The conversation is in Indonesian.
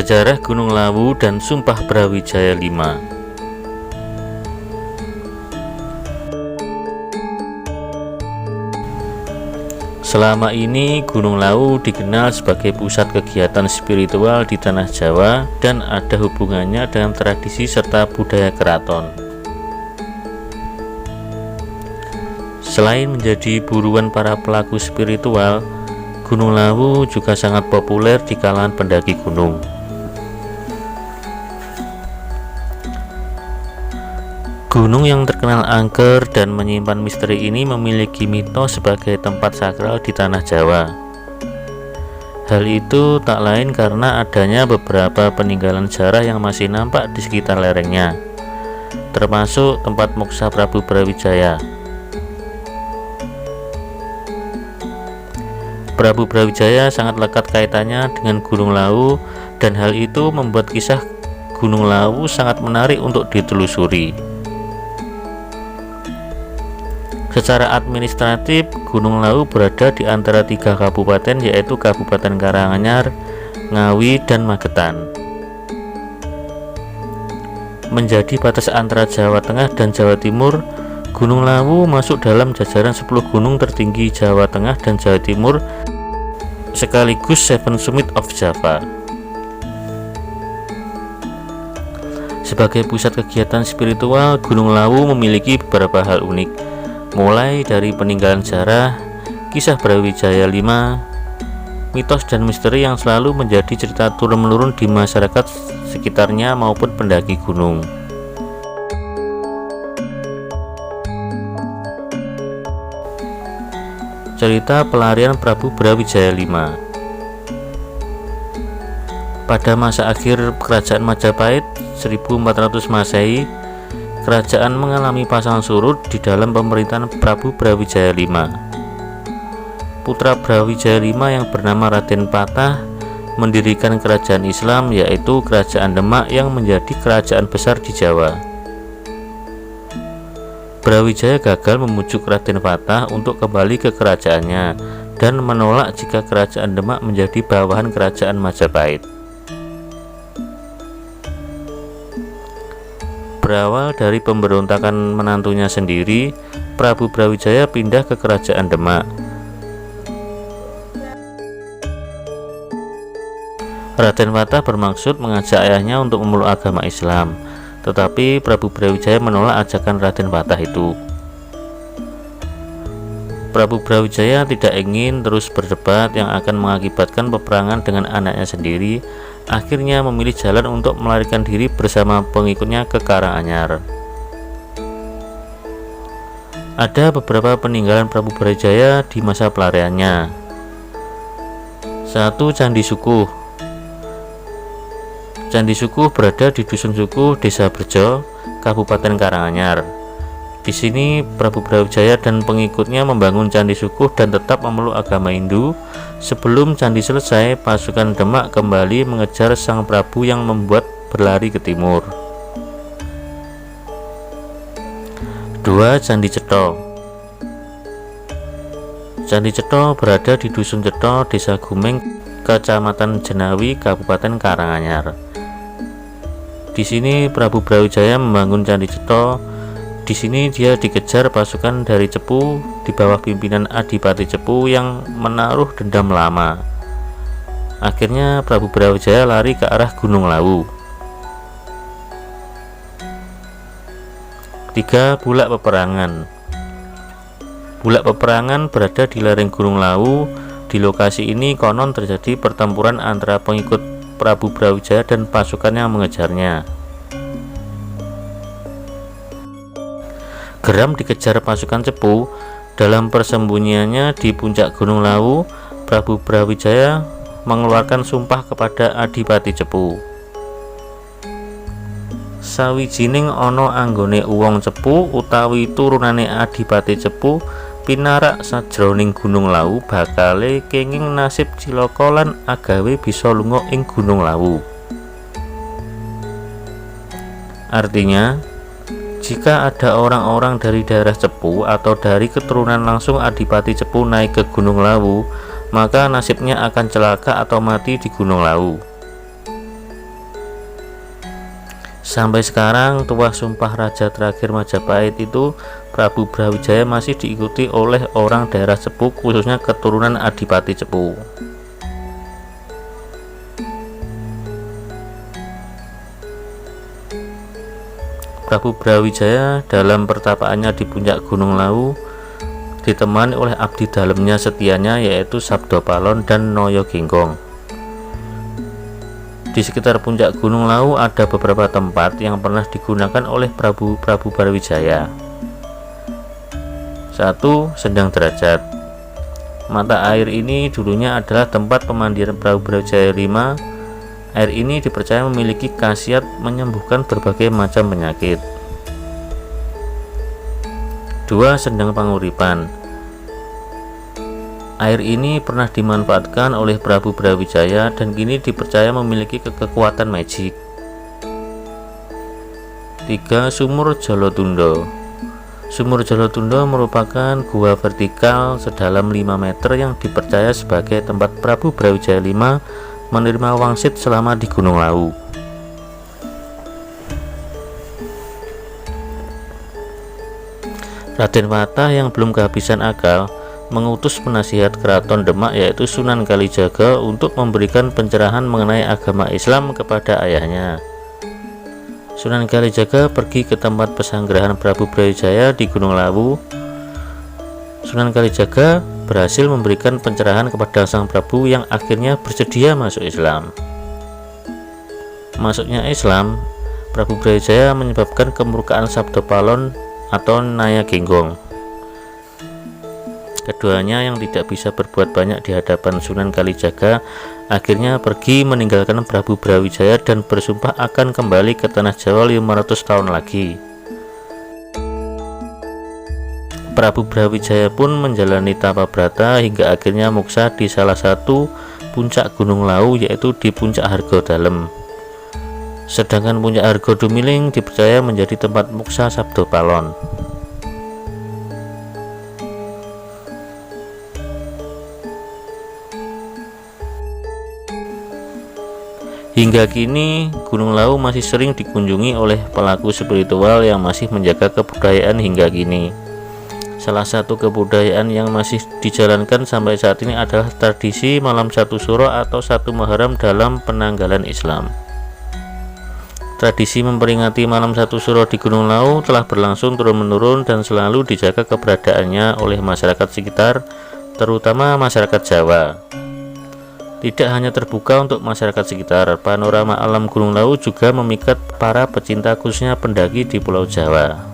Sejarah Gunung Lawu dan Sumpah Brawijaya V. Selama ini Gunung Lawu dikenal sebagai pusat kegiatan spiritual di tanah Jawa dan ada hubungannya dengan tradisi serta budaya keraton. Selain menjadi buruan para pelaku spiritual, Gunung Lawu juga sangat populer di kalangan pendaki gunung. Gunung yang terkenal angker dan menyimpan misteri ini memiliki mitos sebagai tempat sakral di tanah Jawa. Hal itu tak lain karena adanya beberapa peninggalan sejarah yang masih nampak di sekitar lerengnya, termasuk tempat moksa Prabu Brawijaya. Prabu Brawijaya sangat lekat kaitannya dengan Gunung Lawu, dan hal itu membuat kisah Gunung Lawu sangat menarik untuk ditelusuri. Secara administratif, Gunung Lawu berada di antara 3 kabupaten, yaitu Kabupaten Karanganyar, Ngawi, dan Magetan. Menjadi batas antara Jawa Tengah dan Jawa Timur, Gunung Lawu masuk dalam jajaran 10 gunung tertinggi Jawa Tengah dan Jawa Timur, sekaligus Seven Summit of Java. Sebagai pusat kegiatan spiritual, Gunung Lawu memiliki beberapa hal unik, mulai dari peninggalan sejarah, kisah Brawijaya V, mitos dan misteri yang selalu menjadi cerita turun-menurun di masyarakat sekitarnya maupun pendaki gunung. Cerita pelarian Prabu Brawijaya V. Pada masa akhir Kerajaan Majapahit 1400 Masehi, kerajaan mengalami pasang surut di dalam pemerintahan Prabu Brawijaya V. Putra Brawijaya V yang bernama Raden Patah mendirikan kerajaan Islam, yaitu Kerajaan Demak yang menjadi kerajaan besar di Jawa. Brawijaya gagal membujuk Raden Patah untuk kembali ke kerajaannya dan menolak jika kerajaan Demak menjadi bawahan kerajaan Majapahit. Berawal dari pemberontakan menantunya sendiri, Prabu Brawijaya pindah ke kerajaan Demak. Raden Patah bermaksud mengajak ayahnya untuk memeluk agama Islam, tetapi Prabu Brawijaya menolak ajakan Raden Patah itu. Prabu Brawijaya tidak ingin terus berdebat yang akan mengakibatkan peperangan dengan anaknya sendiri, akhirnya memilih jalan untuk melarikan diri bersama pengikutnya ke Karanganyar. Ada beberapa peninggalan Prabu Brawijaya di masa pelariannya. 1. Candi Sukuh. Candi Sukuh berada di Dusun Sukuh, Desa Berjo, Kabupaten Karanganyar. Di sini Prabu Brawijaya dan pengikutnya membangun Candi Sukuh dan tetap memeluk agama Hindu. Sebelum candi selesai, pasukan Demak kembali mengejar sang Prabu yang membuat berlari ke timur. 2. Candi Cetho. Candi Cetho berada di Dusun Cetho, Desa Gumeng, Kecamatan Jenawi, Kabupaten Karanganyar. Di sini Prabu Brawijaya membangun Candi Cetho. Di sini dia dikejar pasukan dari Cepu di bawah pimpinan Adipati Cepu yang menaruh dendam lama. Akhirnya Prabu Brawijaya lari ke arah Gunung Lawu. 3. Bulak Peperangan. Bulak Peperangan berada di lereng Gunung Lawu. Di lokasi ini konon terjadi pertempuran antara pengikut Prabu Brawijaya dan pasukan yang mengejarnya. Geram dikejar pasukan Cepu. Dalam persembunyiannya di puncak Gunung Lawu, Prabu Brawijaya mengeluarkan sumpah kepada Adipati Cepu. Sawijining ana anggone uwong Cepu utawi turunane Adipati Cepu pinarak sajroning Gunung Lawu bakale kenging nasib cilaka lan agawe bisa lunga ing Gunung Lawu. Artinya, jika ada orang-orang dari daerah Cepu atau dari keturunan langsung Adipati Cepu naik ke Gunung Lawu, maka nasibnya akan celaka atau mati di Gunung Lawu. Sampai sekarang tuah sumpah raja terakhir Majapahit itu Prabu Brawijaya masih diikuti oleh orang daerah Cepu, khususnya keturunan Adipati Cepu. Prabu Brawijaya dalam pertapaannya di puncak Gunung Lawu ditemani oleh abdi dalamnya setianya, yaitu Sabdopalon dan Noyo Genggong. Di sekitar puncak Gunung Lawu ada beberapa tempat yang pernah digunakan oleh Prabu Brawijaya. 1. Sendang Derajat. Mata air ini dulunya adalah tempat pemandian Prabu Brawijaya V. Air ini dipercaya memiliki khasiat menyembuhkan berbagai macam penyakit. 2. Sendang Panguripan. Air ini pernah dimanfaatkan oleh Prabu Brawijaya dan kini dipercaya memiliki kekuatan magic. 3. Sumur Jolotundo. Sumur Jolotundo merupakan gua vertikal sedalam 5 meter yang dipercaya sebagai tempat Prabu Brawijaya V menerima wangsit selama di Gunung Lawu. Raden Patah yang belum kehabisan akal mengutus penasihat keraton Demak, yaitu Sunan Kalijaga, untuk memberikan pencerahan mengenai agama Islam kepada ayahnya. Sunan Kalijaga pergi ke tempat pesanggerahan Prabu Brawijaya di Gunung Lawu. Sunan Kalijaga berhasil memberikan pencerahan kepada sang Prabu yang akhirnya bersedia masuk Islam. Masuknya Islam Prabu Brawijaya menyebabkan kemurkaan Sabdopalon atau Naya Genggong. Keduanya yang tidak bisa berbuat banyak di hadapan Sunan Kalijaga akhirnya pergi meninggalkan Prabu Brawijaya dan bersumpah akan kembali ke tanah Jawa 500 tahun lagi. Prabu Brawijaya pun menjalani tapa brata hingga akhirnya muksa di salah satu puncak Gunung Lawu, yaitu di Puncak Hargodalem. Sedangkan Puncak Hargodumiling dipercaya menjadi tempat muksa Sabdopalon. Hingga kini Gunung Lawu masih sering dikunjungi oleh pelaku spiritual yang masih menjaga kebudayaan hingga kini. Salah satu kebudayaan yang masih dijalankan sampai saat ini adalah tradisi malam 1 Suro atau 1 Muharram dalam penanggalan Islam. Tradisi memperingati malam 1 Suro di Gunung Lawu telah berlangsung turun-menurun dan selalu dijaga keberadaannya oleh masyarakat sekitar, terutama masyarakat Jawa. Tidak hanya terbuka untuk masyarakat sekitar, panorama alam Gunung Lawu juga memikat para pecinta khususnya pendaki di Pulau Jawa.